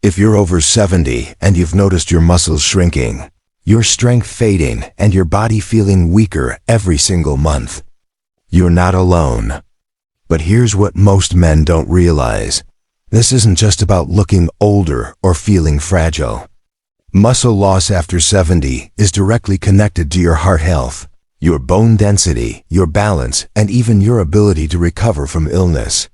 If you're over 70 and you've noticed your muscles shrinking, your strength fading, and your body feeling weaker every single month, you're not alone. But here's what most men don't realize. This isn't just about looking older or feeling fragile. Muscle loss after 70 is directly connected to your heart health, your bone density, your balance, and even your ability to recover from illness.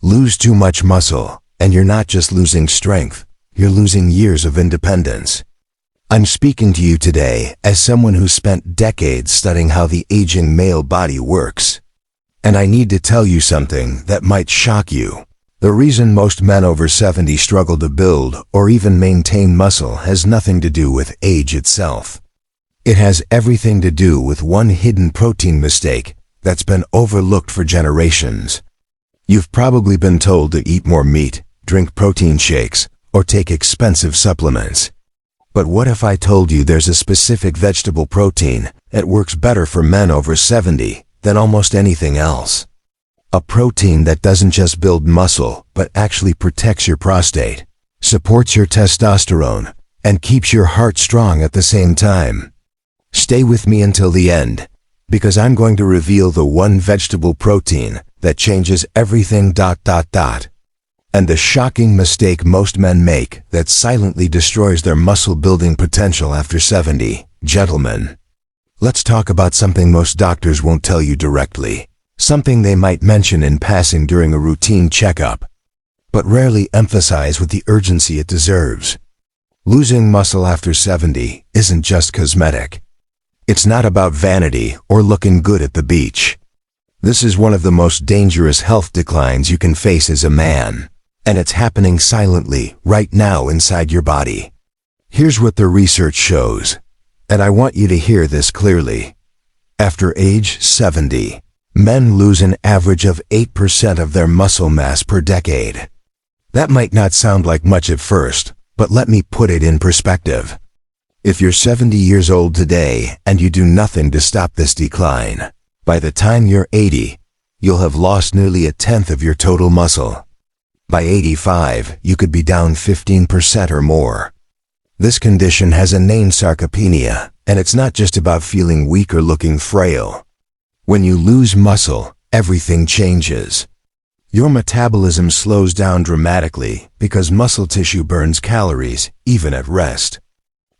Lose too much muscle, and you're not just losing strength, you're losing years of independence. I'm speaking to you today as someone who spent decades studying how the aging male body works. And I need to tell you something that might shock you. The reason most men over 70 struggle to build or even maintain muscle has nothing to do with age itself. It has everything to do with one hidden protein mistake that's been overlooked for generations. You've probably been told to eat more meat, drink protein shakes, or take expensive supplements. But what if I told you there's a specific vegetable protein that works better for men over 70 than almost anything else? A protein that doesn't just build muscle, but actually protects your prostate, supports your testosterone, and keeps your heart strong at the same time. Stay with me until the end, because I'm going to reveal the one vegetable protein that changes everything. And the shocking mistake most men make that silently destroys their muscle building potential after 70. Gentlemen, let's talk about something most doctors won't tell you directly, something they might mention in passing during a routine checkup, but rarely emphasize with the urgency it deserves. Losing muscle after 70 isn't just cosmetic. It's not about vanity or looking good at the beach. This is one of the most dangerous health declines you can face as a man, and it's happening silently right now inside your body. Here's what the research shows, and I want you to hear this clearly. After age 70, men lose an average of 8% of their muscle mass per decade. That might not sound like much at first, but let me put it in perspective. If you're 70 years old today and you do nothing to stop this decline, by the time you're 80, you'll have lost nearly 1/10 of your total muscle. By 85, you could be down 15% or more. This condition has a name, sarcopenia, and it's not just about feeling weak or looking frail. When you lose muscle, everything changes. Your metabolism slows down dramatically because muscle tissue burns calories, even at rest.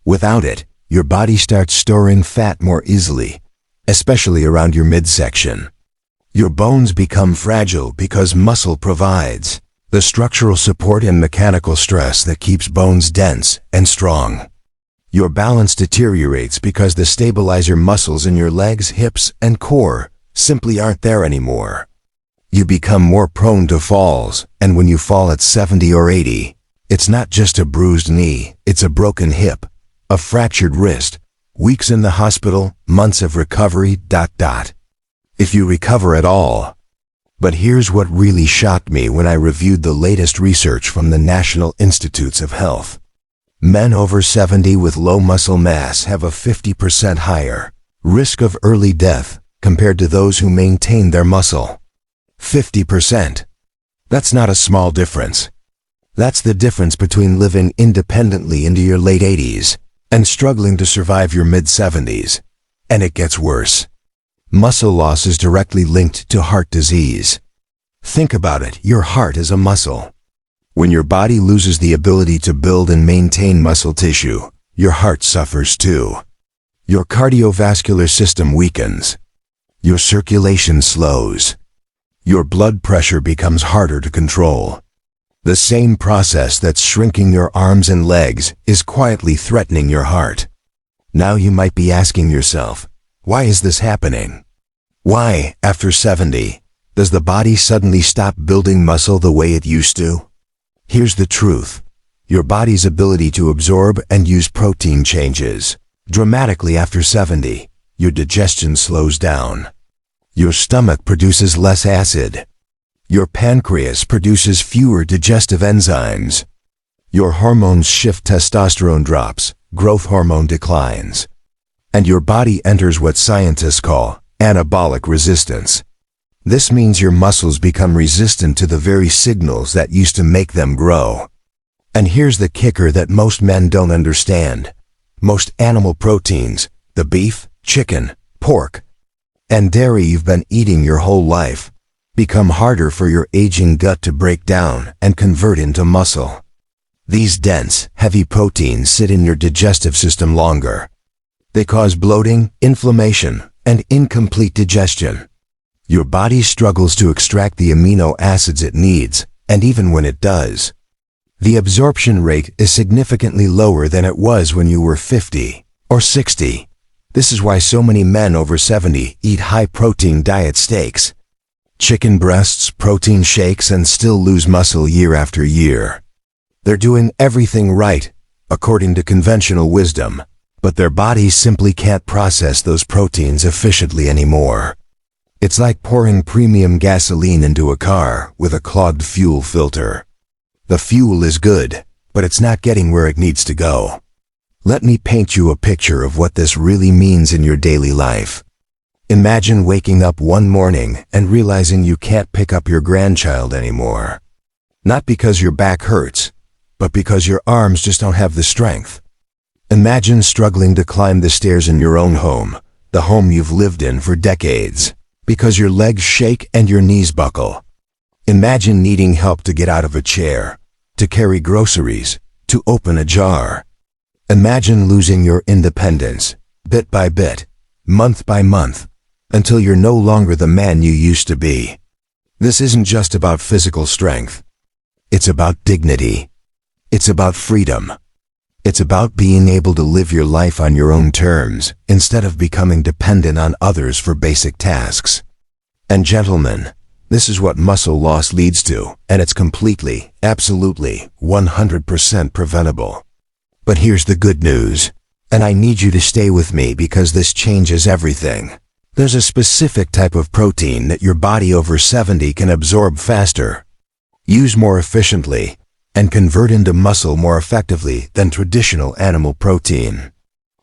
Without it, your body starts storing fat more easily, especially around your midsection. Your bones become fragile because muscle provides the structural support and mechanical stress that keeps bones dense and strong. Your balance deteriorates because the stabilizer muscles in your legs, hips, and core simply aren't there anymore. You become more prone to falls, and when you fall at 70 or 80, it's not just a bruised knee, it's a broken hip, a fractured wrist, weeks in the hospital, months of recovery. If you recover at all. But here's what really shocked me when I reviewed the latest research from the National Institutes of Health. Men over 70 with low muscle mass have a 50% higher risk of early death compared to those who maintain their muscle. 50%. That's not a small difference. That's the difference between living independently into your late 80s and struggling to survive your mid-70s. And it gets worse. Muscle loss is directly linked to heart disease. Think about it, your heart is a muscle. When your body loses the ability to build and maintain muscle tissue, your heart suffers too. Your cardiovascular system weakens. Your circulation slows. Your blood pressure becomes harder to control. The same process that's shrinking your arms and legs is quietly threatening your heart. Now you might be asking yourself, why is this happening? Why, after 70, does the body suddenly stop building muscle the way it used to? Here's the truth. Your body's ability to absorb and use protein changes dramatically after 70. Your digestion slows down. Your stomach produces less acid. Your pancreas produces fewer digestive enzymes. Your hormones shift, testosterone drops, growth hormone declines. And your body enters what scientists call anabolic resistance. This means your muscles become resistant to the very signals that used to make them grow. And here's the kicker that most men don't understand. Most animal proteins, the beef, chicken, pork, and dairy you've been eating your whole life, become harder for your aging gut to break down and convert into muscle. These dense, heavy proteins sit in your digestive system longer. They cause bloating, inflammation, and incomplete digestion. Your body struggles to extract the amino acids it needs, and even when it does, the absorption rate is significantly lower than it was when you were 50 or 60. This is why so many men over 70 eat high-protein diet steaks, chicken breasts, protein shakes, and still lose muscle year after year. They're doing everything right, according to conventional wisdom, but their bodies simply can't process those proteins efficiently anymore. It's like pouring premium gasoline into a car with a clogged fuel filter. The fuel is good, but it's not getting where it needs to go. Let me paint you a picture of what this really means in your daily life. Imagine waking up one morning and realizing you can't pick up your grandchild anymore. Not because your back hurts, but because your arms just don't have the strength. Imagine struggling to climb the stairs in your own home, the home you've lived in for decades, because your legs shake and your knees buckle. Imagine needing help to get out of a chair, to carry groceries, to open a jar. Imagine losing your independence, bit by bit, month by month, until you're no longer the man you used to be. This isn't just about physical strength. It's about dignity. It's about freedom. It's about being able to live your life on your own terms, instead of becoming dependent on others for basic tasks. And gentlemen, this is what muscle loss leads to, and it's completely, absolutely, 100% preventable. But here's the good news, and I need you to stay with me because this changes everything. There's a specific type of protein that your body over 70 can absorb faster, use more efficiently, and convert into muscle more effectively than traditional animal protein.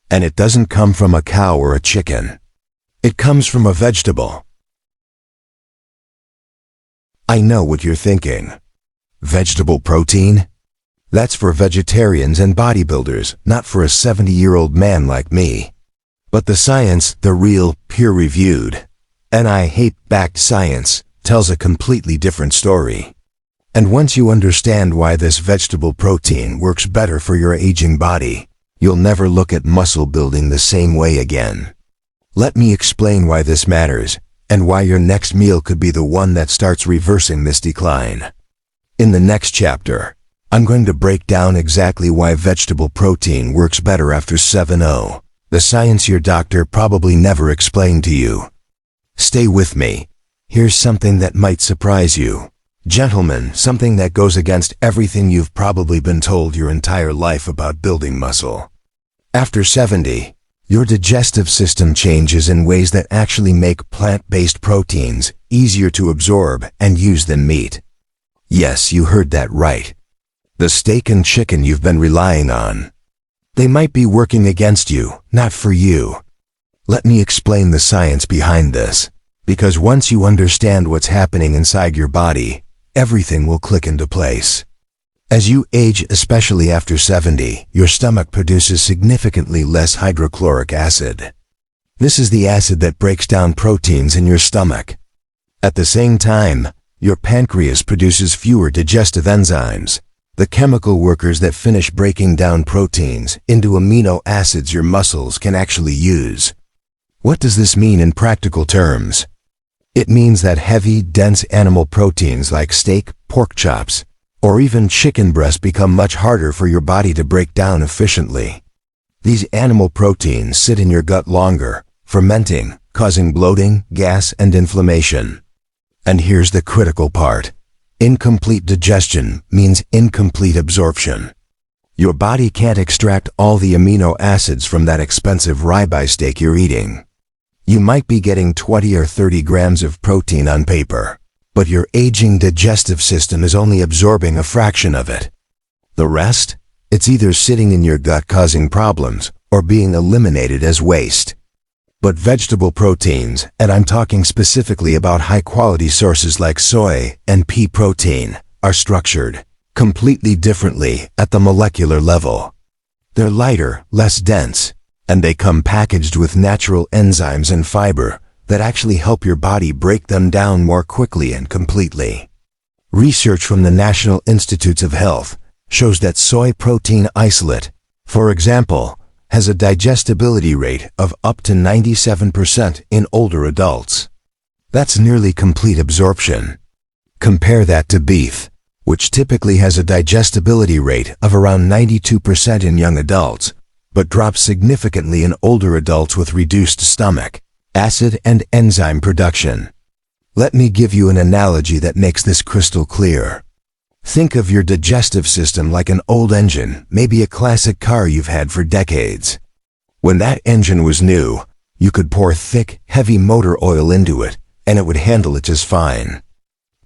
And it doesn't come from a cow or a chicken. It comes from a vegetable. I know what you're thinking. Vegetable protein? That's for vegetarians and bodybuilders, not for a 70-year-old man like me. But the science, the real, peer-reviewed, NIH-backed science, tells a completely different story. And once you understand why this vegetable protein works better for your aging body, you'll never look at muscle building the same way again. Let me explain why this matters, and why your next meal could be the one that starts reversing this decline. In the next chapter, I'm going to break down exactly why vegetable protein works better after 7-0, the science your doctor probably never explained to you. Stay with me. Here's something that might surprise you. Gentlemen, something that goes against everything you've probably been told your entire life about building muscle. After 70, your digestive system changes in ways that actually make plant-based proteins easier to absorb and use than meat. Yes, you heard that right. The steak and chicken you've been relying on. They might be working against you, not for you. Let me explain the science behind this, because once you understand what's happening inside your body, everything will click into place. As you age, especially after 70, your stomach produces significantly less hydrochloric acid. This is the acid that breaks down proteins in your stomach. At the same time, your pancreas produces fewer digestive enzymes, the chemical workers that finish breaking down proteins into amino acids your muscles can actually use. What does this mean in practical terms? It means that heavy, dense animal proteins like steak, pork chops, or even chicken breast become much harder for your body to break down efficiently. These animal proteins sit in your gut longer, fermenting, causing bloating, gas, and inflammation. And here's the critical part. Incomplete digestion means incomplete absorption. Your body can't extract all the amino acids from that expensive ribeye steak you're eating. You might be getting 20 or 30 grams of protein on paper, but your aging digestive system is only absorbing a fraction of it. The rest? It's either sitting in your gut causing problems or being eliminated as waste. But vegetable proteins, and I'm talking specifically about high-quality sources like soy and pea protein, are structured, completely differently at the molecular level. They're lighter, less dense, and they come packaged with natural enzymes and fiber that actually help your body break them down more quickly and completely. Research from the National Institutes of Health shows that soy protein isolate, for example, has a digestibility rate of up to 97% in older adults. That's nearly complete absorption. Compare that to beef, which typically has a digestibility rate of around 92% in young adults, but drops significantly in older adults with reduced stomach, acid, and enzyme production. Let me give you an analogy that makes this crystal clear. Think of your digestive system like an old engine, maybe a classic car you've had for decades. When that engine was new, you could pour thick, heavy motor oil into it, and it would handle it just fine.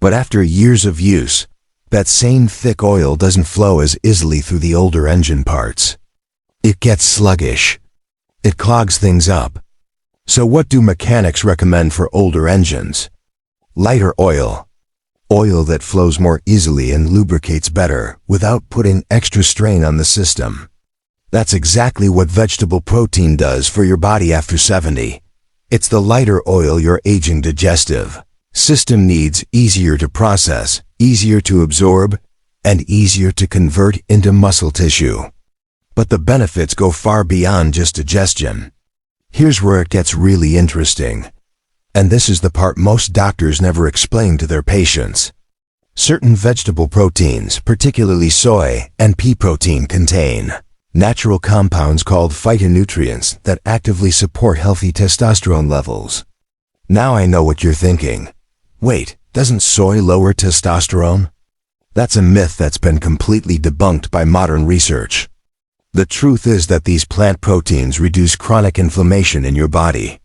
But after years of use, that same thick oil doesn't flow as easily through the older engine parts. It gets sluggish. It clogs things up. So what do mechanics recommend for older engines? Lighter oil. Oil that flows more easily and lubricates better without putting extra strain on the system. That's exactly what vegetable protein does for your body after 70. It's the lighter oil your aging digestive system needs, easier to process, easier to absorb, and easier to convert into muscle tissue. But the benefits go far beyond just digestion. Here's where it gets really interesting. And this is the part most doctors never explain to their patients. Certain vegetable proteins, particularly soy and pea protein, contain natural compounds called phytonutrients that actively support healthy testosterone levels. Now I know what you're thinking. Wait, doesn't soy lower testosterone? That's a myth that's been completely debunked by modern research. The truth is that these plant proteins reduce chronic inflammation in your body.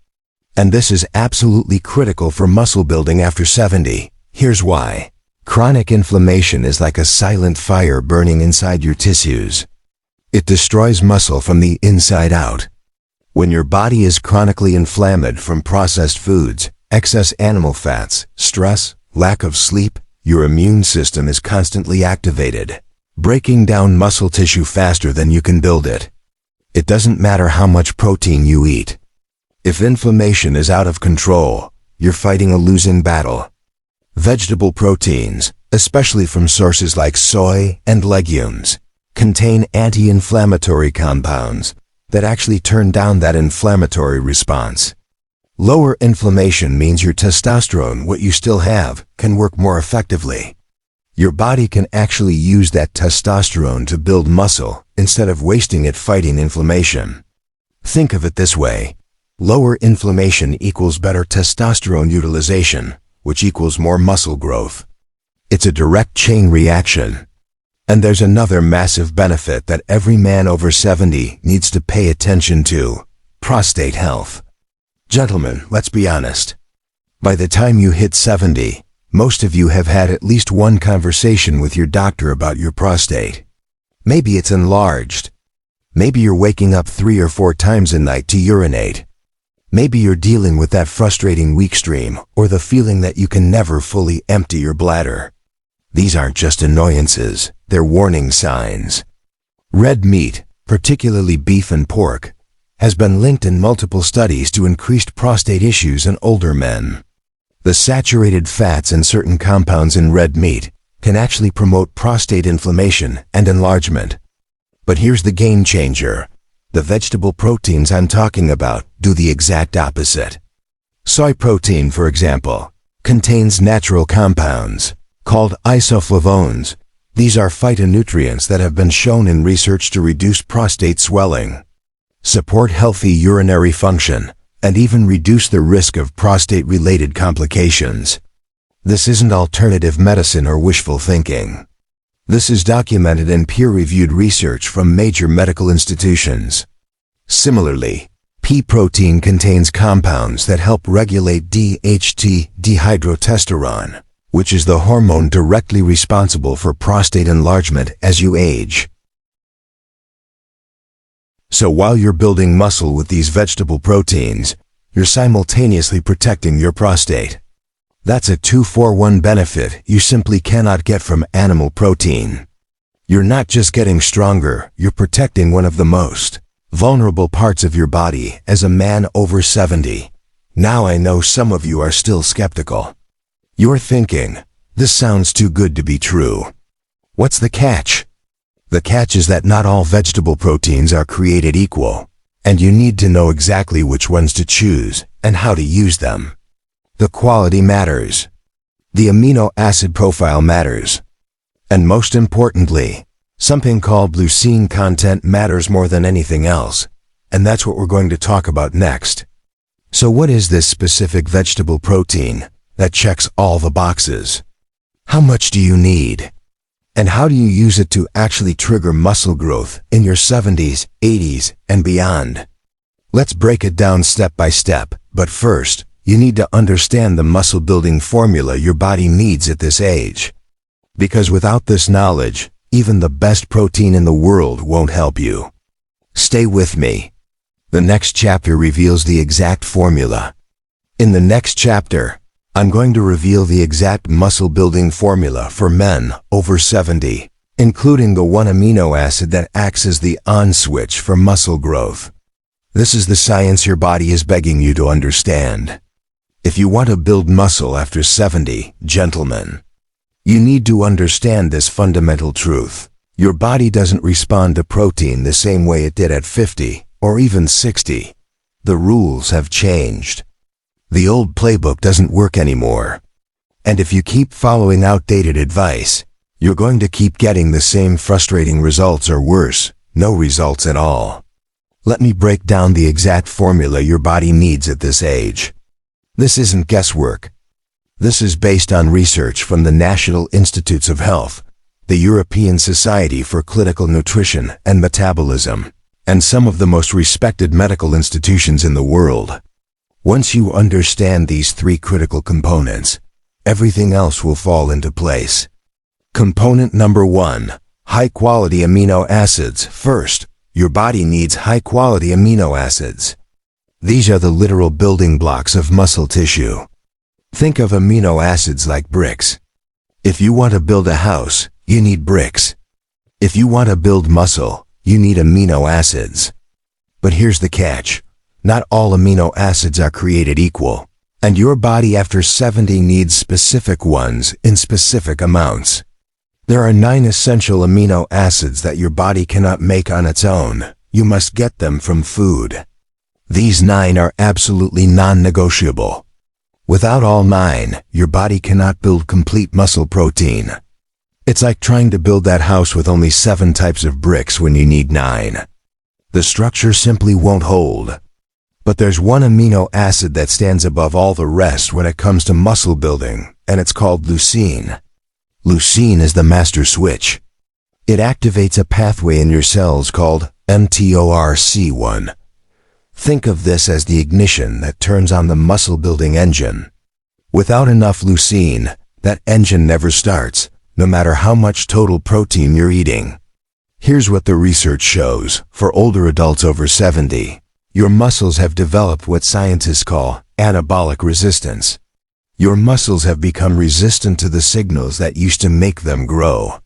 And this is absolutely critical for muscle building after 70. Here's why. Chronic inflammation is like a silent fire burning inside your tissues. It destroys muscle from the inside out. When your body is chronically inflamed from processed foods, excess animal fats, stress, lack of sleep, your immune system is constantly activated, breaking down muscle tissue faster than you can build it. It doesn't matter how much protein you eat. If inflammation is out of control, you're fighting a losing battle. Vegetable proteins, especially from sources like soy and legumes, contain anti-inflammatory compounds that actually turn down that inflammatory response. Lower inflammation means your testosterone, what you still have, can work more effectively. Your body can actually use that testosterone to build muscle instead of wasting it fighting inflammation. Think of it this way. Lower inflammation equals better testosterone utilization, which equals more muscle growth. It's a direct chain reaction. And there's another massive benefit that every man over 70 needs to pay attention to: prostate health. Gentlemen, let's be honest. By the time you hit 70, most of you have had at least one conversation with your doctor about your prostate. Maybe it's enlarged. Maybe you're waking up 3 or 4 times a night to urinate. Maybe you're dealing with that frustrating weak stream or the feeling that you can never fully empty your bladder. These aren't just annoyances, they're warning signs. Red meat, particularly beef and pork, has been linked in multiple studies to increased prostate issues in older men. The saturated fats and certain compounds in red meat can actually promote prostate inflammation and enlargement. But here's the game changer. The vegetable proteins I'm talking about do the exact opposite. Soy protein, for example, contains natural compounds called isoflavones. These are phytonutrients that have been shown in research to reduce prostate swelling, support healthy urinary function, and even reduce the risk of prostate-related complications. This isn't alternative medicine or wishful thinking. This is documented in peer-reviewed research from major medical institutions. Similarly, pea protein contains compounds that help regulate DHT, dihydrotestosterone, which is the hormone directly responsible for prostate enlargement as you age. So while you're building muscle with these vegetable proteins, you're simultaneously protecting your prostate. That's a 2-for-1 benefit you simply cannot get from animal protein. You're not just getting stronger, you're protecting one of the most vulnerable parts of your body as a man over 70. Now I know some of you are still skeptical. You're thinking, this sounds too good to be true. What's the catch? The catch is that not all vegetable proteins are created equal, and you need to know exactly which ones to choose and how to use them. The quality matters. The amino acid profile matters. And most importantly, something called leucine content matters more than anything else, and that's what we're going to talk about next. So what is this specific vegetable protein that checks all the boxes? How much do you need? And how do you use it to actually trigger muscle growth in your 70s, 80s, and beyond? Let's break it down step by step, but first, you need to understand the muscle building formula your body needs at this age. Because without this knowledge, even the best protein in the world won't help you. Stay with me. The next chapter reveals the exact formula. In the next chapter, I'm going to reveal the exact muscle building formula for men over 70, including the one amino acid that acts as the on switch for muscle growth. This is the science your body is begging you to understand. If you want to build muscle after 70, gentlemen, you need to understand this fundamental truth. Your body doesn't respond to protein the same way it did at 50 or even 60. The rules have changed. The old playbook doesn't work anymore. And if you keep following outdated advice, you're going to keep getting the same frustrating results or worse, no results at all. Let me break down the exact formula your body needs at this age. This isn't guesswork. This is based on research from the National Institutes of Health, the European Society for Clinical Nutrition and Metabolism, and some of the most respected medical institutions in the world. Once you understand these three critical components, everything else will fall into place. Component number 1, high-quality amino acids. First, your body needs high-quality amino acids. These are the literal building blocks of muscle tissue. Think of amino acids like bricks. If you want to build a house, you need bricks. If you want to build muscle, you need amino acids. But here's the catch. Not all amino acids are created equal, and your body after 70 needs specific ones in specific amounts. There are 9 essential amino acids that your body cannot make on its own. You must get them from food. These 9 are absolutely non-negotiable. Without all 9, your body cannot build complete muscle protein. It's like trying to build that house with only 7 types of bricks when you need 9. The structure simply won't hold. But there's one amino acid that stands above all the rest when it comes to muscle building, and it's called leucine. Leucine is the master switch. It activates a pathway in your cells called mTORC1. Think of this as the ignition that turns on the muscle-building engine. Without enough leucine, that engine never starts, no matter how much total protein you're eating. Here's what the research shows. For older adults over 70, your muscles have developed what scientists call anabolic resistance. Your muscles have become resistant to the signals that used to make them grow.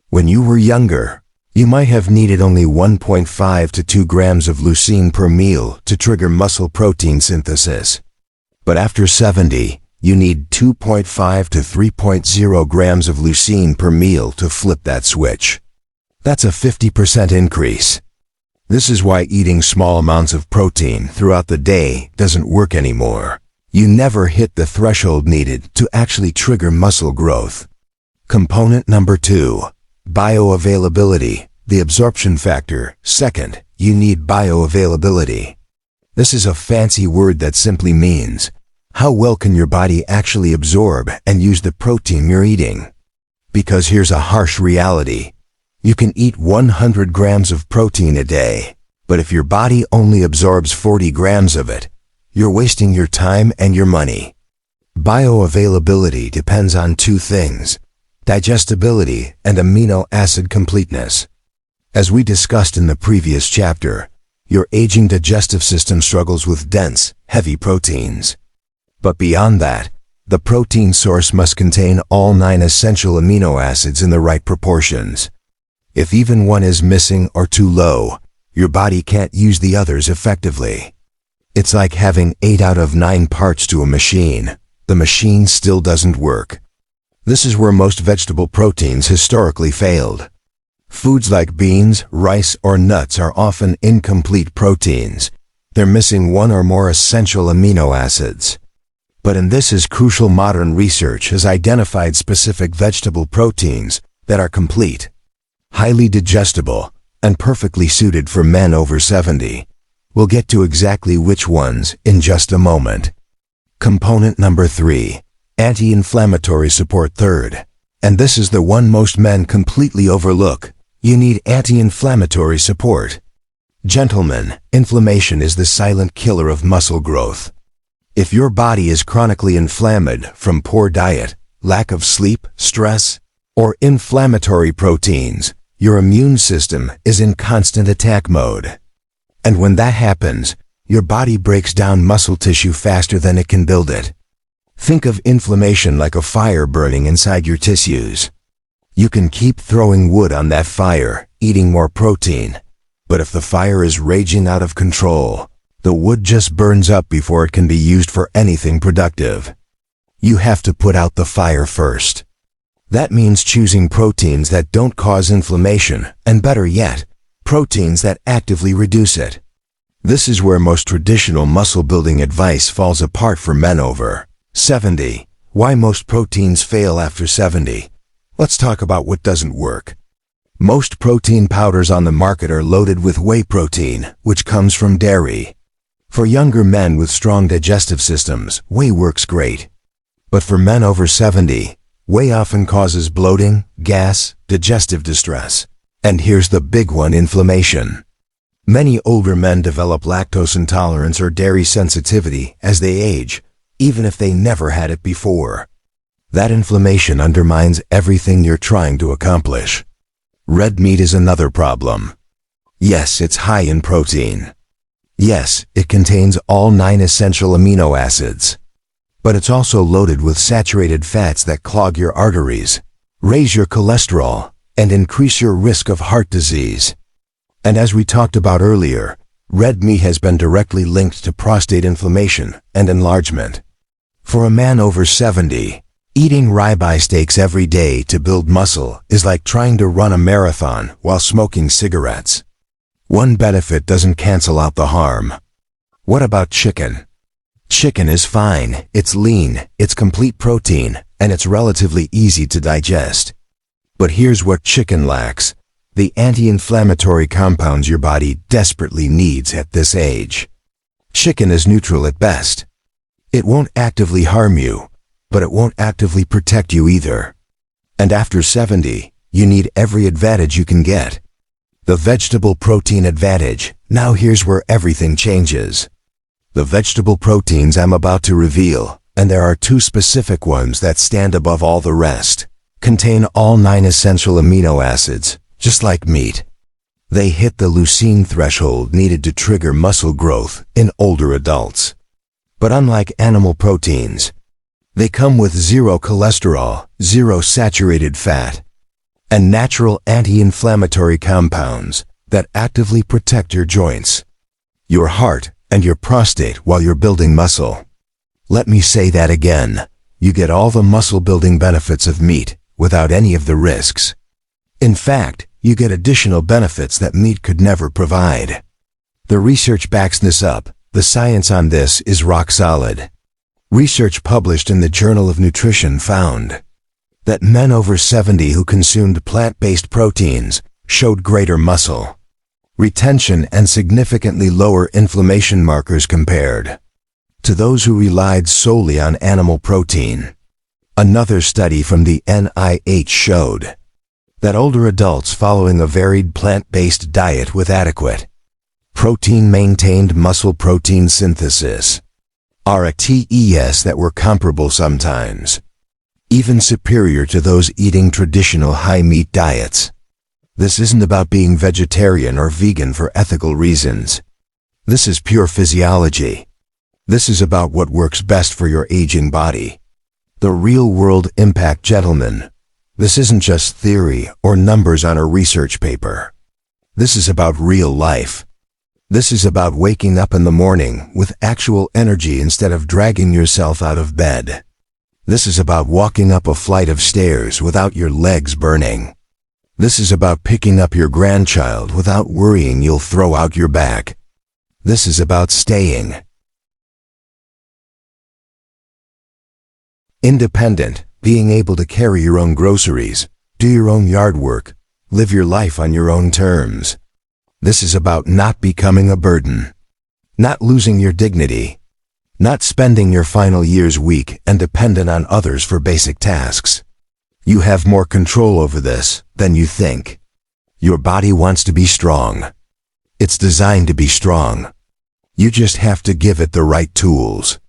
When you were younger, you might have needed only 1.5 to 2 grams of leucine per meal to trigger muscle protein synthesis. But after 70, you need 2.5 to 3.0 grams of leucine per meal to flip that switch. That's a 50% increase. This is why eating small amounts of protein throughout the day doesn't work anymore. You never hit the threshold needed to actually trigger muscle growth. Component number 2. Bioavailability, the absorption factor. Second, you need bioavailability. This is a fancy word that simply means, how well can your body actually absorb and use the protein you're eating? Because here's a harsh reality. You can eat 100 grams of protein a day, but if your body only absorbs 40 grams of it, you're wasting your time and your money. Bioavailability depends on 2 things: digestibility and amino acid completeness. As we discussed in the previous chapter, your aging digestive system struggles with dense, heavy proteins. But beyond that, the protein source must contain all 9 essential amino acids in the right proportions. If even one is missing or too low, your body can't use the others effectively. It's like having 8 out of 9 parts to a machine. The machine still doesn't work. This is where most vegetable proteins historically failed. Foods like beans, rice, or nuts are often incomplete proteins. They're missing one or more essential amino acids. But in this is crucial, modern research has identified specific vegetable proteins that are complete, highly digestible, and perfectly suited for men over 70. We'll get to exactly which ones in just a moment. Component number 3, anti-inflammatory support. Third, and this is the one most men completely overlook, you need anti-inflammatory support. Gentlemen, inflammation is the silent killer of muscle growth. If your body is chronically inflamed from poor diet, lack of sleep, stress, or inflammatory proteins, your immune system is in constant attack mode. And when that happens, your body breaks down muscle tissue faster than it can build it. Think of inflammation like a fire burning inside your tissues. You can keep throwing wood on that fire, eating more protein. But if the fire is raging out of control, the wood just burns up before it can be used for anything productive. You have to put out the fire first. That means choosing proteins that don't cause inflammation, and better yet, proteins that actively reduce it. This is where most traditional muscle-building advice falls apart for men over 70. Why most proteins fail after 70. Let's talk about what doesn't work. Most protein powders on the market are loaded with whey protein, which comes from dairy. For younger men with strong digestive systems, whey works great. But for men over 70, whey often causes bloating, gas, digestive distress. And here's the big one: inflammation. Many older men develop lactose intolerance or dairy sensitivity as they age, even if they never had it before. That inflammation undermines everything you're trying to accomplish. Red meat is another problem. Yes, it's high in protein. Yes, it contains all 9 essential amino acids. But it's also loaded with saturated fats that clog your arteries, raise your cholesterol, and increase your risk of heart disease. And as we talked about earlier, red meat has been directly linked to prostate inflammation and enlargement. For a man over 70, eating ribeye steaks every day to build muscle is like trying to run a marathon while smoking cigarettes. One benefit doesn't cancel out the harm. What about chicken? Chicken is fine, it's lean, it's complete protein, and it's relatively easy to digest. But here's what chicken lacks: the anti-inflammatory compounds your body desperately needs at this age. Chicken is neutral at best. It won't actively harm you, but it won't actively protect you either. And after 70, you need every advantage you can get. The vegetable protein advantage. Now here's where everything changes. The vegetable proteins I'm about to reveal, and there are 2 specific ones that stand above all the rest, contain all 9 essential amino acids, just like meat. They hit the leucine threshold needed to trigger muscle growth in older adults. But unlike animal proteins, they come with 0 cholesterol, 0 saturated fat, and natural anti-inflammatory compounds that actively protect your joints, your heart, and your prostate while you're building muscle. Let me say that again. You get all the muscle-building benefits of meat without any of the risks. In fact, you get additional benefits that meat could never provide. The research backs this up. The science on this is rock solid. Research published in the Journal of Nutrition found that men over 70 who consumed plant-based proteins showed greater muscle retention and significantly lower inflammation markers compared to those who relied solely on animal protein. Another study from the NIH showed that older adults following a varied plant-based diet with adequate protein maintained muscle protein synthesis, RTES, that were comparable, sometimes even superior to those eating traditional high-meat diets. This isn't about being vegetarian or vegan for ethical reasons. This is pure physiology. This is about what works best for your aging body. The real-world impact, gentlemen. This isn't just theory or numbers on a research paper. This is about real life. This is about waking up in the morning with actual energy instead of dragging yourself out of bed. This is about walking up a flight of stairs without your legs burning. This is about picking up your grandchild without worrying you'll throw out your back. This is about staying independent, being able to carry your own groceries, do your own yard work, live your life on your own terms. This is about not becoming a burden, not losing your dignity, not spending your final years weak and dependent on others for basic tasks. You have more control over this than you think. Your body wants to be strong. It's designed to be strong. You just have to give it the right tools.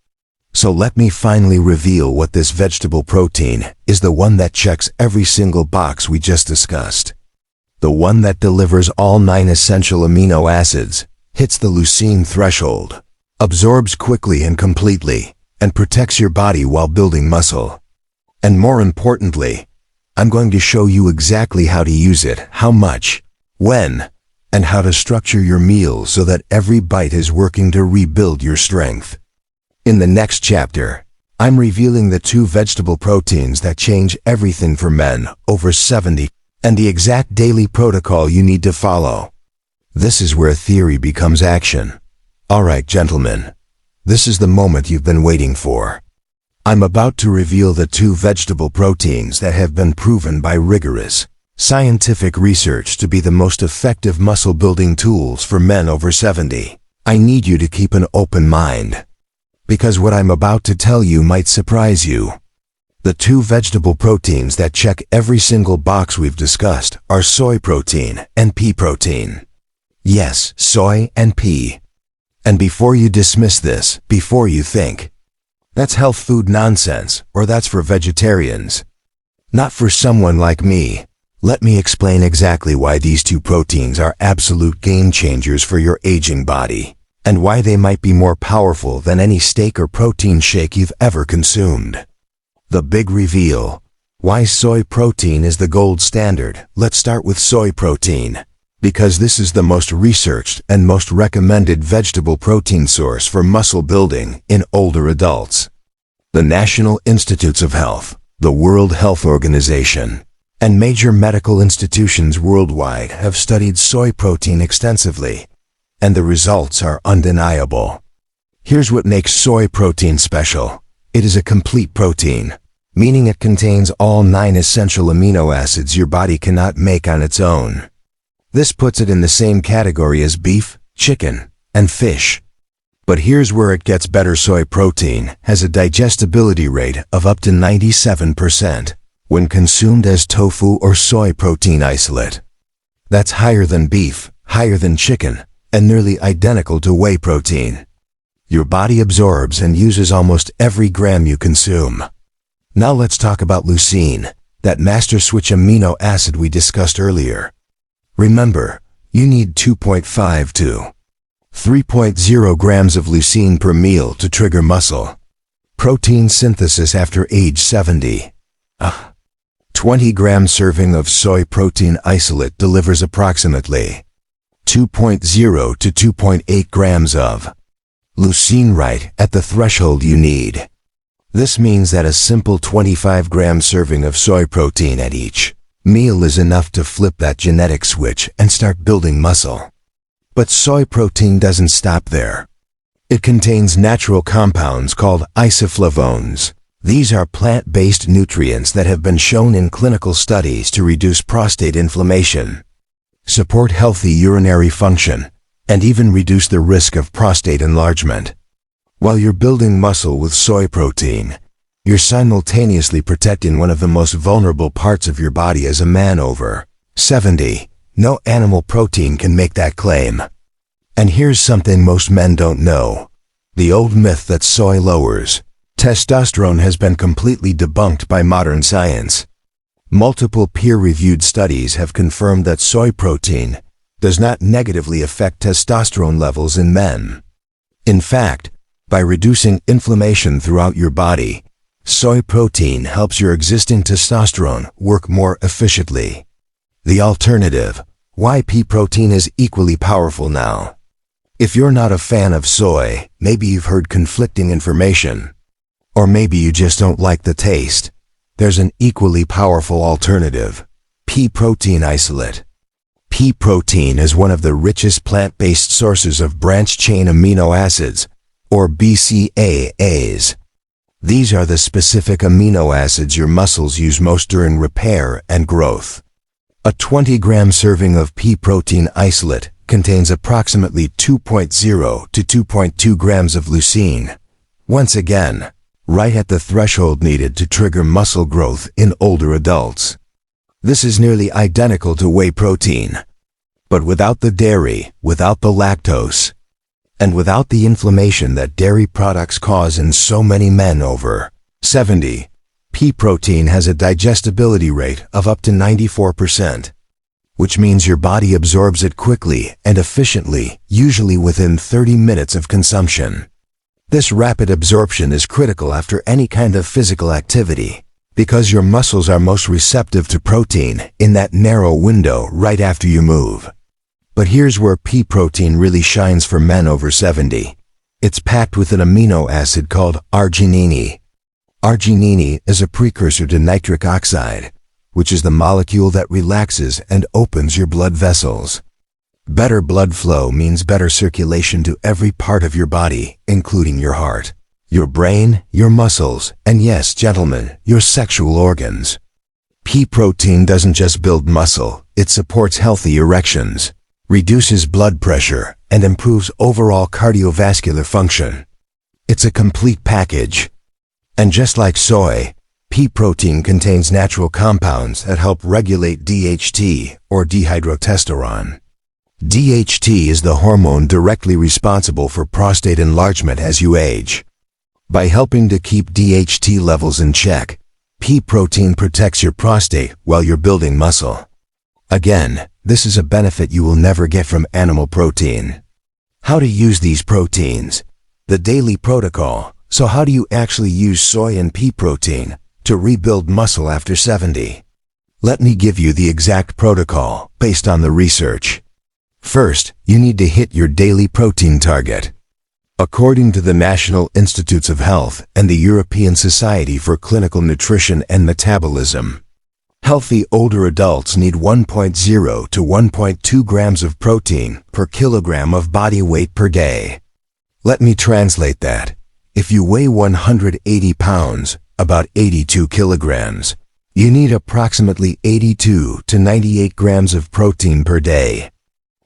So let me finally reveal what this vegetable protein is, the one that checks every single box we just discussed. The one that delivers all 9 essential amino acids, hits the leucine threshold, absorbs quickly and completely, and protects your body while building muscle. And more importantly, I'm going to show you exactly how to use it, how much, when, and how to structure your meals so that every bite is working to rebuild your strength. In the next chapter, I'm revealing the 2 vegetable proteins that change everything for men over 70 and the exact daily protocol you need to follow. This is where theory becomes action. All right, gentlemen, this is the moment you've been waiting for. I'm about to reveal the 2 vegetable proteins that have been proven by rigorous scientific research to be the most effective muscle-building tools for men over 70. I need you to keep an open mind, because what I'm about to tell you might surprise you. The 2 vegetable proteins that check every single box we've discussed are soy protein and pea protein. Yes, soy and pea. And before you dismiss this, before you think, that's health food nonsense, or that's for vegetarians, not for someone like me, let me explain exactly why these 2 proteins are absolute game changers for your aging body, and why they might be more powerful than any steak or protein shake you've ever consumed. The big reveal: why soy protein is the gold standard. Let's start with soy protein, because this is the most researched and most recommended vegetable protein source for muscle building in older adults. The National Institutes of Health, the World Health Organization, and major medical institutions worldwide have studied soy protein extensively, and the results are undeniable. Here's what makes soy protein special. It is a complete protein, meaning it contains all 9 essential amino acids your body cannot make on its own. This puts it in the same category as beef, chicken, and fish. But here's where it gets better. Soy protein has a digestibility rate of up to 97% when consumed as tofu or soy protein isolate. That's higher than beef, higher than chicken, and nearly identical to whey protein. Your body absorbs and uses almost every gram you consume. Now let's talk about leucine, that master switch amino acid we discussed earlier. Remember, you need 2.5 to 3.0 grams of leucine per meal to trigger muscle protein synthesis after age 70. 20-gram serving of soy protein isolate delivers approximately 2.0 to 2.8 grams of leucine, right at the threshold you need. This means that a simple 25-gram serving of soy protein at each meal is enough to flip that genetic switch and start building muscle. But soy protein doesn't stop there. It contains natural compounds called isoflavones. These are plant-based nutrients that have been shown in clinical studies to reduce prostate inflammation, support healthy urinary function, and even reduce the risk of prostate enlargement. While you're building muscle with soy protein, you're simultaneously protecting one of the most vulnerable parts of your body as a man over 70. No animal protein can make that claim. And here's something most men don't know. The old myth that soy lowers testosterone has been completely debunked by modern science. Multiple peer-reviewed studies have confirmed that soy protein does not negatively affect testosterone levels in men. In fact, by reducing inflammation throughout your body, Soy protein helps your existing testosterone work more efficiently. The alternative, why pea protein is equally powerful now. If you're not a fan of soy, maybe you've heard conflicting information. Or maybe you just don't like the taste. There's an equally powerful alternative, pea protein isolate. Pea protein is one of the richest plant-based sources of branched-chain amino acids, or BCAAs. These are the specific amino acids your muscles use most during repair and growth. A 20-gram serving of pea protein isolate contains approximately 2.0 to 2.2 grams of leucine. Once again, right at the threshold needed to trigger muscle growth in older adults. This is nearly identical to whey protein, but without the dairy, without the lactose, and without the inflammation that dairy products cause in so many men over 70. Pea protein has a digestibility rate of up to 94%, which means your body absorbs it quickly and efficiently, usually within 30 minutes of consumption. This rapid absorption is critical after any kind of physical activity, because your muscles are most receptive to protein in that narrow window right after you move. But here's where pea protein really shines for men over 70. It's packed with an amino acid called arginine. Arginine is a precursor to nitric oxide, which is the molecule that relaxes and opens your blood vessels. Better blood flow means better circulation to every part of your body, including your heart, your brain, your muscles, and yes, gentlemen, your sexual organs. Pea protein doesn't just build muscle, it supports healthy erections, reduces blood pressure, and improves overall cardiovascular function. It's a complete package. And just like soy, pea protein contains natural compounds that help regulate DHT, or dihydrotestosterone. DHT is the hormone directly responsible for prostate enlargement as you age. By helping to keep DHT levels in check, pea protein protects your prostate while you're building muscle. Again, this is a benefit you will never get from animal protein. How to use these proteins? The daily protocol. So how do you actually use soy and pea protein to rebuild muscle after 70? Let me give you the exact protocol based on the research. First, you need to hit your daily protein target. According to the National Institutes of Health and the European Society for Clinical Nutrition and Metabolism, healthy older adults need 1.0 to 1.2 grams of protein per kilogram of body weight per day. Let me translate that. If you weigh 180 pounds, about 82 kilograms, you need approximately 82 to 98 grams of protein per day.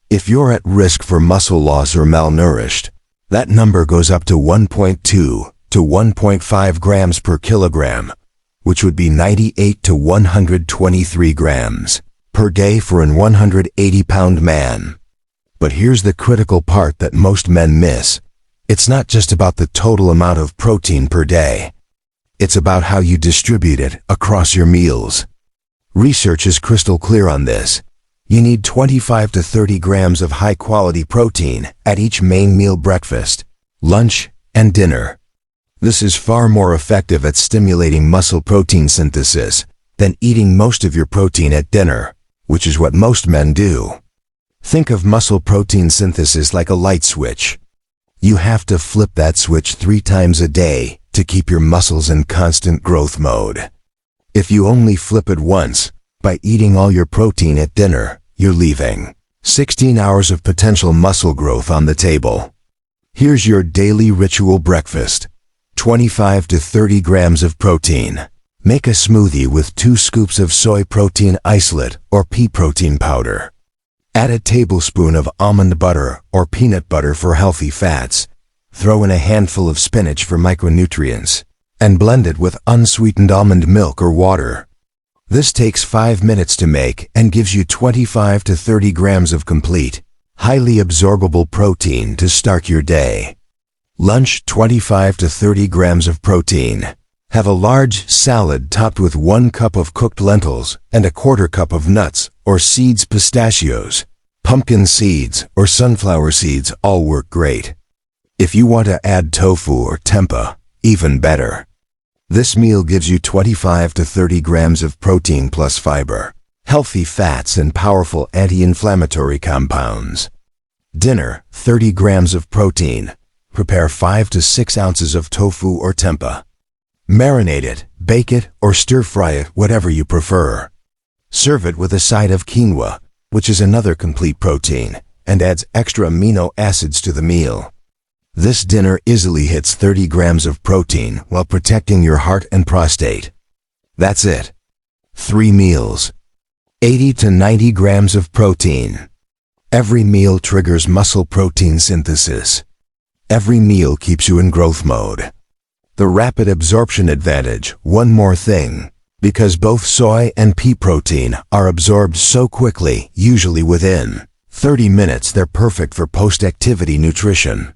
If you're at risk for muscle loss or malnourished, that number goes up to 1.2 to 1.5 grams per kilogram, which would be 98 to 123 grams per day for an 180-pound man. But here's the critical part that most men miss. It's not just about the total amount of protein per day. It's about how you distribute it across your meals. Research is crystal clear on this. You need 25 to 30 grams of high-quality protein at each main meal: breakfast, lunch, and dinner. This is far more effective at stimulating muscle protein synthesis than eating most of your protein at dinner, which is what most men do. Think of muscle protein synthesis like a light switch. You have to flip that switch 3 times a day to keep your muscles in constant growth mode. If you only flip it once, by eating all your protein at dinner, you're leaving 16 hours of potential muscle growth on the table. Here's your daily ritual breakfast. 25 to 30 grams of protein. Make a smoothie with 2 scoops of soy protein isolate or pea protein powder. Add a tablespoon of almond butter or peanut butter for healthy fats. Throw in a handful of spinach for micronutrients, and blend it with unsweetened almond milk or water. This takes 5 minutes to make and gives you 25 to 30 grams of complete, highly absorbable protein to start your day. Lunch: 25 to 30 grams of protein. Have a large salad topped with 1 cup of cooked lentils and a 1/4 cup of nuts or seeds: pistachios, pumpkin seeds, or sunflower seeds all work great. If you want to add tofu or tempeh, even better. This meal gives you 25 to 30 grams of protein plus fiber, healthy fats and powerful anti-inflammatory compounds. Dinner, 30 grams of protein. Prepare 5 to 6 ounces of tofu or tempeh. Marinate it, bake it, or stir-fry it, whatever you prefer. Serve it with a side of quinoa, which is another complete protein, and adds extra amino acids to the meal. This dinner easily hits 30 grams of protein while protecting your heart and prostate. That's it. 3 meals. 80 to 90 grams of protein. Every meal triggers muscle protein synthesis. Every meal keeps you in growth mode. The rapid absorption advantage, one more thing, because both soy and pea protein are absorbed so quickly, usually within 30 minutes, they're perfect for post-activity nutrition.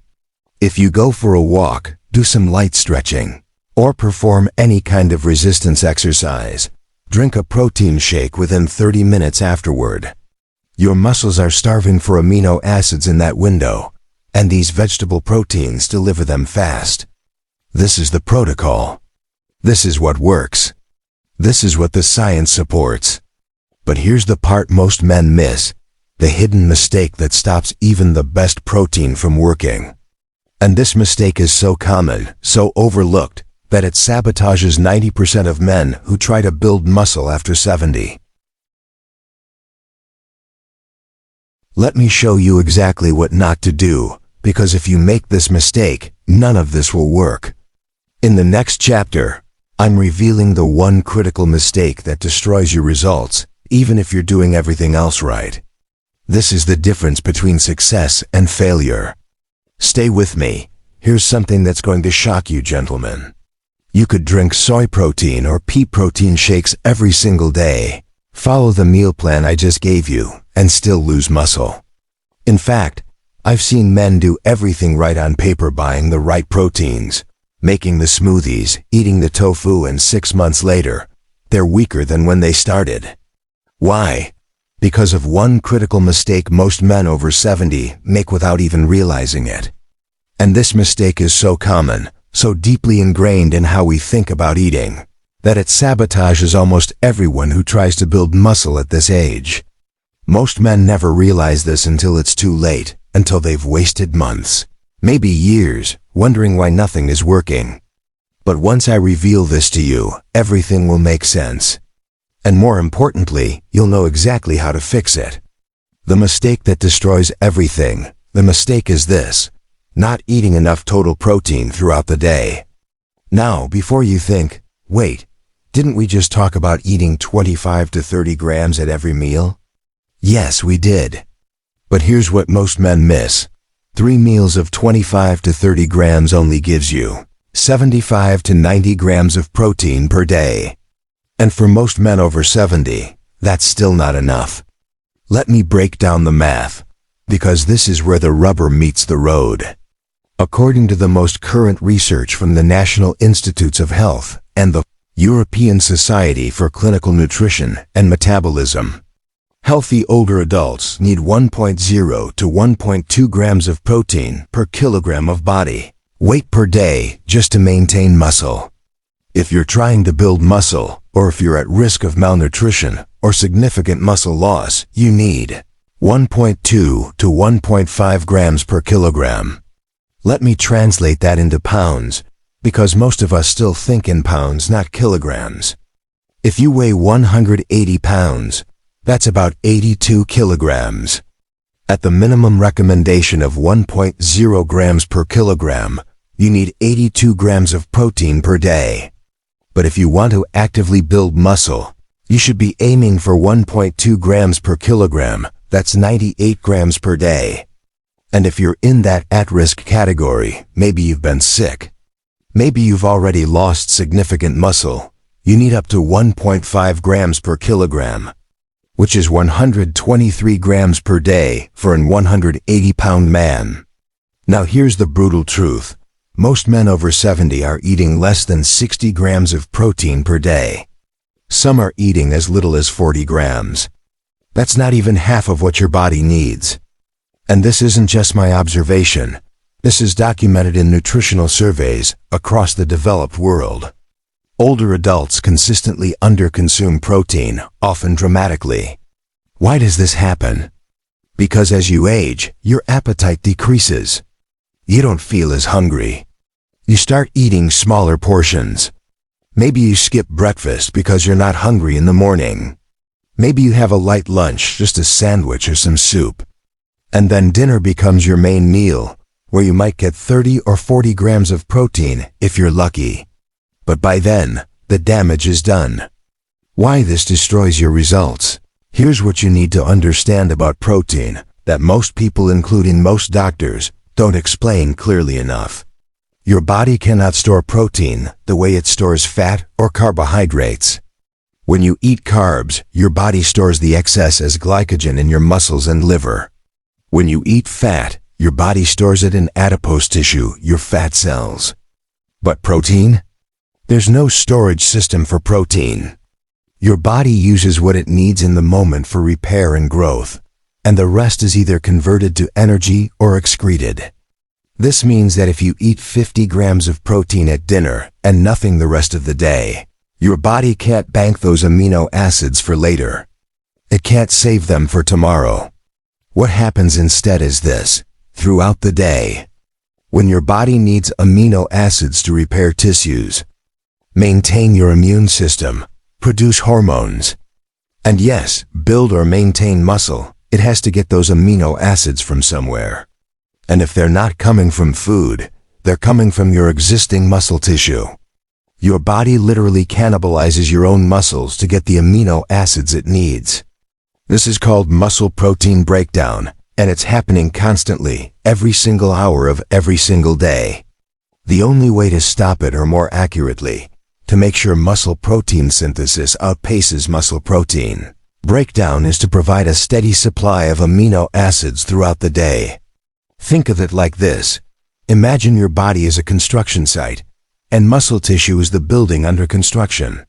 If you go for a walk, do some light stretching, or perform any kind of resistance exercise, drink a protein shake within 30 minutes afterward. Your muscles are starving for amino acids in that window, and these vegetable proteins deliver them fast. This is the protocol. This is what works. This is what the science supports. But here's the part most men miss, the hidden mistake that stops even the best protein from working. And this mistake is so common, so overlooked, that it sabotages 90% of men who try to build muscle after 70. Let me show you exactly what not to do, because if you make this mistake, none of this will work. In the next chapter, I'm revealing the one critical mistake that destroys your results, even if you're doing everything else right. This is the difference between success and failure. Stay with me. Here's something that's going to shock you, gentlemen. You could drink soy protein or pea protein shakes every single day, follow the meal plan I just gave you, and still lose muscle. In fact, I've seen men do everything right on paper, buying the right proteins, making the smoothies, eating the tofu, and 6 months later, they're weaker than when they started. Why? Because of one critical mistake most men over 70 make without even realizing it. And this mistake is so common, so deeply ingrained in how we think about eating, that it sabotages almost everyone who tries to build muscle at this age. Most men never realize this until it's too late, until they've wasted months, maybe years, wondering why nothing is working. But once I reveal this to you, everything will make sense. And more importantly, you'll know exactly how to fix it. The mistake that destroys everything, the mistake is this: not eating enough total protein throughout the day. Now, before you think, wait, didn't we just talk about eating 25 to 30 grams at every meal? Yes, we did. But here's what most men miss. 3 meals of 25 to 30 grams only gives you 75 to 90 grams of protein per day. And for most men over 70, that's still not enough. Let me break down the math, because this is where the rubber meets the road. According to the most current research from the National Institutes of Health and the European Society for Clinical Nutrition and Metabolism, healthy older adults need 1.0 to 1.2 grams of protein per kilogram of body weight per day just to maintain muscle. If you're trying to build muscle, or if you're at risk of malnutrition or significant muscle loss, you need 1.2 to 1.5 grams per kilogram. Let me translate that into pounds, because most of us still think in pounds, not kilograms. If you weigh 180 pounds, that's about 82 kilograms. At the minimum recommendation of 1.0 grams per kilogram, you need 82 grams of protein per day. But if you want to actively build muscle, you should be aiming for 1.2 grams per kilogram, that's 98 grams per day. And if you're in that at-risk category, maybe you've been sick. Maybe you've already lost significant muscle. You need up to 1.5 grams per kilogram, which is 123 grams per day for an 180-pound man. Now here's the brutal truth. Most men over 70 are eating less than 60 grams of protein per day. Some are eating as little as 40 grams. That's not even half of what your body needs. And this isn't just my observation. This is documented in nutritional surveys across the developed world. Older adults consistently underconsume protein, often dramatically. Why does this happen? Because as you age, your appetite decreases. You don't feel as hungry. You start eating smaller portions. Maybe you skip breakfast because you're not hungry in the morning. Maybe you have a light lunch, just a sandwich or some soup. And then dinner becomes your main meal, where you might get 30 or 40 grams of protein if you're lucky. But by then, the damage is done. Why this destroys your results? Here's what you need to understand about protein that most people, including most doctors, don't explain clearly enough. Your body cannot store protein the way it stores fat or carbohydrates. When you eat carbs, your body stores the excess as glycogen in your muscles and liver. When you eat fat, your body stores it in adipose tissue, your fat cells. But protein? There's no storage system for protein. Your body uses what it needs in the moment for repair and growth, and the rest is either converted to energy or excreted. This means that if you eat 50 grams of protein at dinner and nothing the rest of the day, your body can't bank those amino acids for later. It can't save them for tomorrow. What happens instead is this: throughout the day, when your body needs amino acids to repair tissues, maintain your immune system, produce hormones, and yes, build or maintain muscle, it has to get those amino acids from somewhere. And if they're not coming from food, they're coming from your existing muscle tissue. Your body literally cannibalizes your own muscles to get the amino acids it needs. This is called muscle protein breakdown, and it's happening constantly, every single hour of every single day. The only way to stop it, or more accurately, to make sure muscle protein synthesis outpaces muscle protein breakdown, is to provide a steady supply of amino acids throughout the day. Think of it like this. Imagine your body is a construction site, and muscle tissue is the building under construction.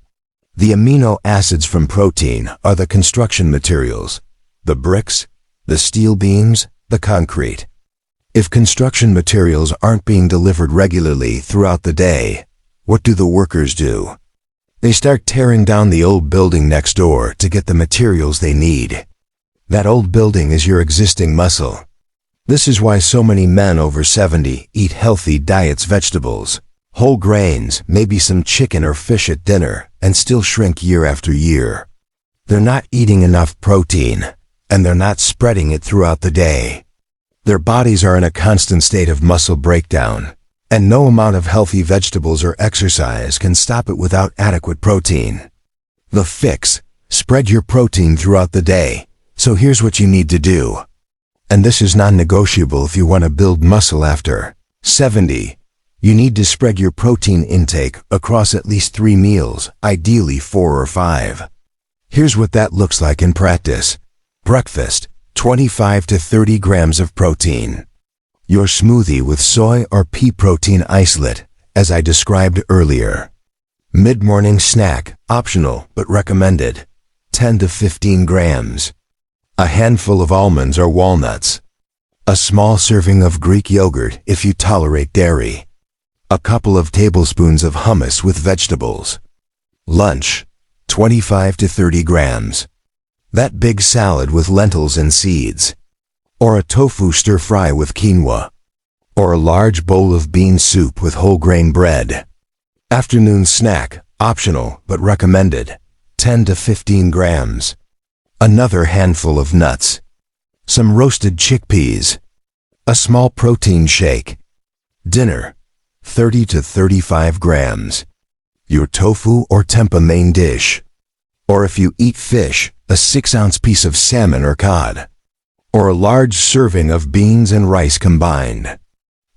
The amino acids from protein are the construction materials, the bricks, the steel beams, the concrete. If construction materials aren't being delivered regularly throughout the day, what do the workers do? They start tearing down the old building next door to get the materials they need. That old building is your existing muscle. This is why so many men over 70 eat healthy diets, vegetables, whole grains, maybe some chicken or fish at dinner, and still shrink year after year. They're not eating enough protein, and they're not spreading it throughout the day. Their bodies are in a constant state of muscle breakdown, and no amount of healthy vegetables or exercise can stop it without adequate protein. The fix: spread your protein throughout the day. So here's what you need to do. And this is non-negotiable if you want to build muscle after 70. You need to spread your protein intake across at least 3 meals, ideally 4 or 5. Here's what that looks like in practice. Breakfast, 25 to 30 grams of protein. Your smoothie with soy or pea protein isolate, as I described earlier. Mid-morning snack, optional but recommended, 10 to 15 grams. A handful of almonds or walnuts. A small serving of Greek yogurt if you tolerate dairy. A couple of tablespoons of hummus with vegetables. Lunch, 25 to 30 grams. That big salad with lentils and seeds. Or a tofu stir-fry with quinoa. Or a large bowl of bean soup with whole grain bread. Afternoon snack, optional but recommended, 10 to 15 grams. Another handful of nuts. Some roasted chickpeas. A small protein shake. Dinner, 30 to 35 grams. Your tofu or tempeh main dish. Or if you eat fish, a 6-ounce piece of salmon or cod. Or a large serving of beans and rice combined.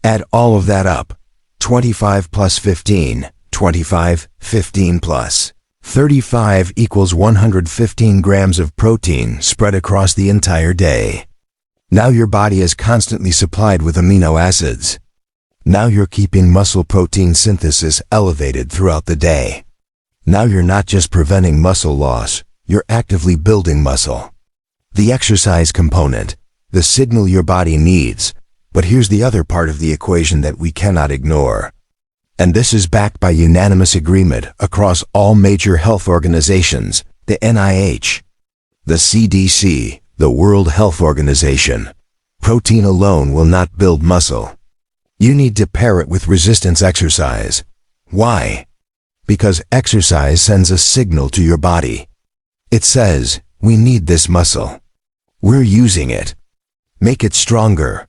Add all of that up. 25 plus 15, 25, 15 plus 35 equals 115 grams of protein spread across the entire day. Now your body is constantly supplied with amino acids. Now you're keeping muscle protein synthesis elevated throughout the day. Now you're not just preventing muscle loss, you're actively building muscle. The exercise component, the signal your body needs, but here's the other part of the equation that we cannot ignore. And this is backed by unanimous agreement across all major health organizations, the NIH, the CDC, the World Health Organization. Protein alone will not build muscle. You need to pair it with resistance exercise. Why? Because exercise sends a signal to your body. It says, we need this muscle. We're using it. Make it stronger.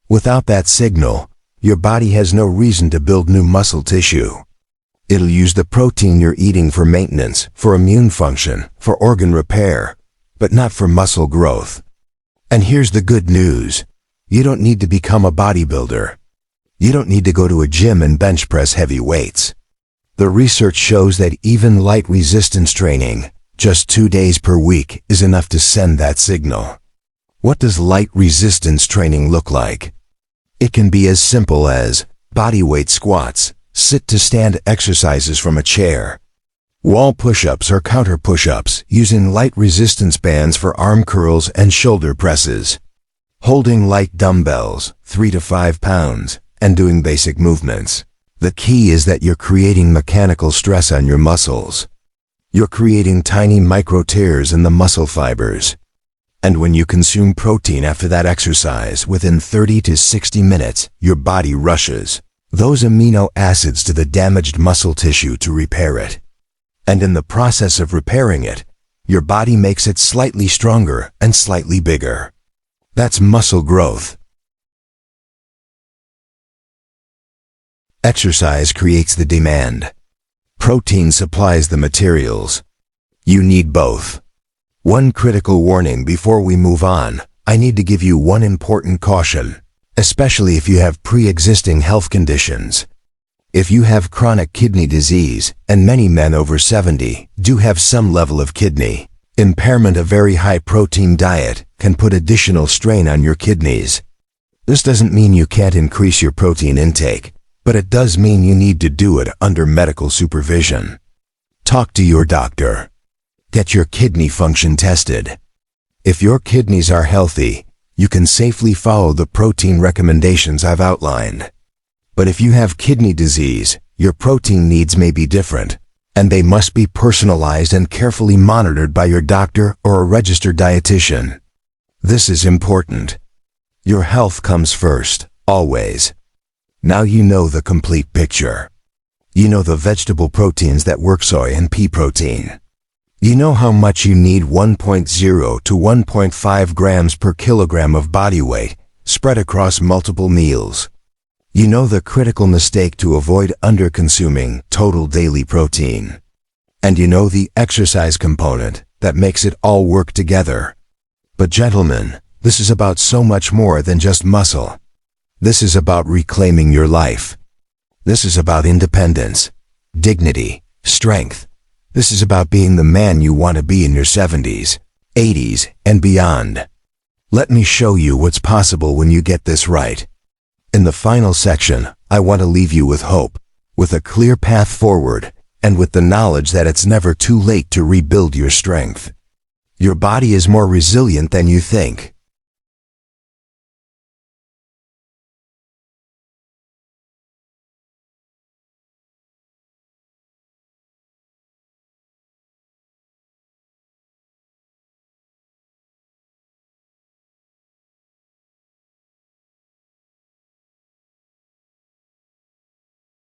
Without that signal, your body has no reason to build new muscle tissue. It'll use the protein you're eating for maintenance, for immune function, for organ repair, but not for muscle growth. And here's the good news. You don't need to become a bodybuilder. You don't need to go to a gym and bench press heavy weights. The research shows that even light resistance training, just 2 days per week, is enough to send that signal. What does light resistance training look like? It can be as simple as bodyweight squats, sit-to-stand exercises from a chair, wall push-ups or counter push-ups using light resistance bands for arm curls and shoulder presses, holding light dumbbells, 3 to 5 pounds, and doing basic movements. The key is that you're creating mechanical stress on your muscles. You're creating tiny micro tears in the muscle fibers. And when you consume protein after that exercise, within 30 to 60 minutes, your body rushes those amino acids to the damaged muscle tissue to repair it. And in the process of repairing it, your body makes it slightly stronger and slightly bigger. That's muscle growth. Exercise creates the demand. Protein supplies the materials. You need both. One critical warning before we move on. I need to give you one important caution, especially if you have pre-existing health conditions. If you have chronic kidney disease, and many men over 70 do have some level of kidney impairment, a very high protein diet can put additional strain on your kidneys. This doesn't mean you can't increase your protein intake, but it does mean you need to do it under medical supervision. Talk to your doctor. Get your kidney function tested. If your kidneys are healthy, you can safely follow the protein recommendations I've outlined. But if you have kidney disease, your protein needs may be different, and they must be personalized and carefully monitored by your doctor or a registered dietitian. This is important. Your health comes first, always. Now you know the complete picture. You know the vegetable proteins that work, soy and pea protein. You know how much you need, 1.0 to 1.5 grams per kilogram of body weight, spread across multiple meals. You know the critical mistake to avoid under-consuming total daily protein. And you know the exercise component that makes it all work together. But gentlemen, this is about so much more than just muscle. This is about reclaiming your life. This is about independence, dignity, strength. This is about being the man you want to be in your 70s, 80s, and beyond. Let me show you what's possible when you get this right. In the final section, I want to leave you with hope, with a clear path forward, and with the knowledge that it's never too late to rebuild your strength. Your body is more resilient than you think.